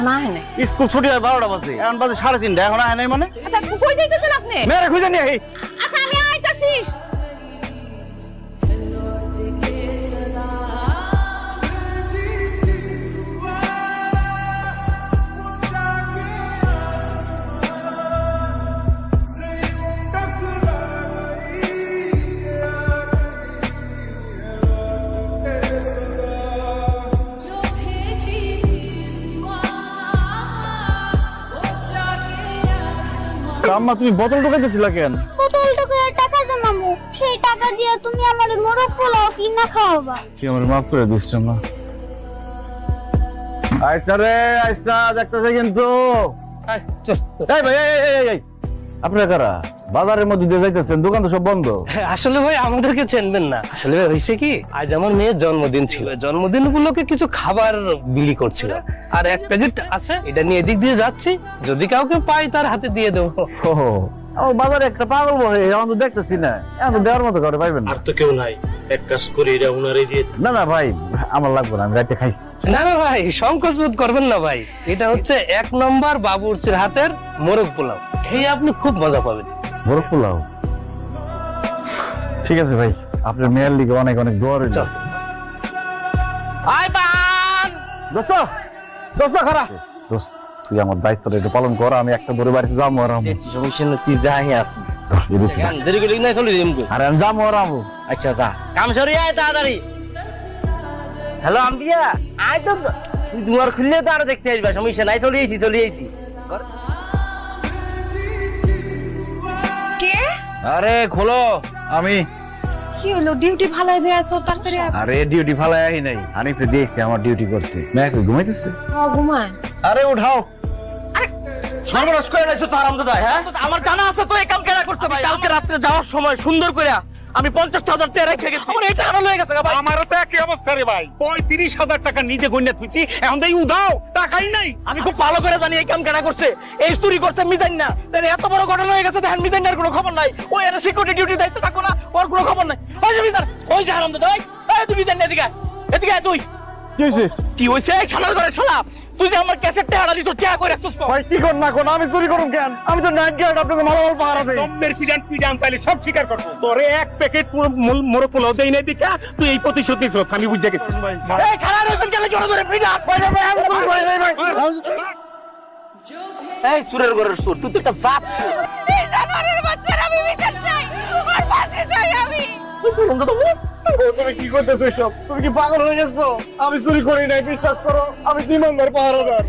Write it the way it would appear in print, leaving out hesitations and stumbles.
না হ্যাঁ স্কুল ছুটি হয় 12টা বাজে, এখন বাজে 3:30, এখন আয় নাই মানে? আচ্ছা কই যাইতেছেন আপনি? মেরে খুঁজে নিয়ে আই। আচ্ছা আমি আইতাছি। আম্মা তুমি বোতল ঢুকাইতেছিলা কেন? বোতলটাকে টাকা জমামু, সেই টাকা দিয়ে তুমি আমার মোরগ পোলাও কিনা খাওয়াবা। তুই আমার মাফ করে দিস মা। আইসা রে আইসা, দেখতেছে কিন্তু। চল এই ভাই, এই আপনারা কারা? বাজারের মধ্যে দিয়ে যাইতেছেন, দোকান তো সব বন্ধ। আসলে ভাই আমাদেরকে চেনবেন না। আসলে ভাই হয়েছে কি, আজ আমার মেয়ের জন্মদিন ছিল। জন্মদিন উপলক্ষে কিছু খাবার বিলি করছিল, আর এক প্যাকেট আছে, এটা নিয়ে এদিক দিয়ে যাচ্ছি, যদি কাউকে পাই তার হাতে দিয়ে দেবো। ওহো, আমার বাজারে একটা পাগল বহে, এখন তো দেখতেছি না, এখন তো দেওয়ার মতো করে পাইবেন না। আর তো কেউ নাই, এক কাজ করে এটা উনারে দিয়ে না না ভাই, আমার লাগবে না, আমি রাইতে খাইছি। না না ভাই, সংকোচ বোধ করবেন না ভাই, এটা হচ্ছে 1 নম্বর বাবুর্চির হাতের মোরগ পোলাও, খেয়ে আপনি খুব মজা পাবেন। বড় পোলাও, ঠিক আছে ভাই, আপনার মেয়ের লিগে অনেক অনেক দোয়া রইল। চল। আয় পান দোস্ত, দোস্ত খারাপ দোস্ত, তুই আমার দায়িত্বটা একটু পালন কর, আমি একটা দূরে বাড়িতে যাবো আর আমু। সমস্যা না, তুই যাই আস। দেরি করে নাই চলে যাই। আরে আমি যাবো আর আমু। আচ্ছা যা, কাম সরি আয় তাড়াতাড়ি। হ্যালো আম্বিয়া, আয় তো, তুই দুয়ার খুললে তো আরো দেখতে আসবা, সমস্যা নাই, চলে আইছি। কে? আরে খোলো, আমি। কি হলো, ডিউটি ভালাই দেয়া তো তাড়াতাড়ি আরে ডিউটি ফালাই আহি নাই, হানিফে দিয়েছি আমার ডিউটি করতে। মেয়েকে ঘুমাইতেছে। ঘুমায়। আরে উঠাও। সর্বনাশ করে নাইছো তো হারামজাদা, হ্যাঁ? আমার জানা আছে তো এই কাম কেন করছে ভাই? কালকে রাতে যাওয়ার সময় সুন্দর করে আমি 50,000 টাকা রেখে গেছি, আমার এটা হারাম হয়ে গেছে ভাই। আমারও তো একই অবস্থা রে ভাই, 35,000 টাকা নিজে গইনা থুইছি, এখন দেই উদাও, টাকাই নাই। আমি খুব ভালো করে জানি এই কাম কেন করছে, এই চুরি করছে মিজান না। তাহলে এত বড় ঘটনা হয়ে গেছে, দেখেন মিজানের কোনো খবর নাই, ওই এর সিকিউরিটি ডিউটি দায়িত্ব থাকো না, ওর কোনো খবর নাই। ওই যে মিজান, ওই যে হারামজাদা, এই তুই মিজান এদিকে আয়, এদিকে আয় তুই। কি হয়েছে? কি হইছে এই শালার ঘরে শালা? তুই যে আমার ক্যাসেট টাকা দিছস, টাকা কই রাখছস কো? ভাই কি কর না কোন, আমি চুরি করুম কেন? আমি তো নাইট গার্ড, আপনাকে মালামাল পাহারা দেই। দমের পিডান পাইলে সব স্বীকার করবো। তোরে এক প্যাকেট পুরো মোরগ পোলাও দেই নাই দেখা তুই এই প্রতিশোধ নিছ, আমি বুঝে গেছি। এই খালা রোশন কেন জোরে জোরে পিটা? আমি চুরি করি নাই ভাই। এই সুরের ঘরের সুর, তুই তো একটা জাত। এই জানোয়ারের বাচ্চারা, আমি বিচার চাই, আর ফাঁসি চাই আমি। তুমি কি করতেছো সব? তুমি কি পাগল হয়ে গেছো? আমি চুরি করি নাই, বিশ্বাস করো, আমি ইমানদার পাহারাদার।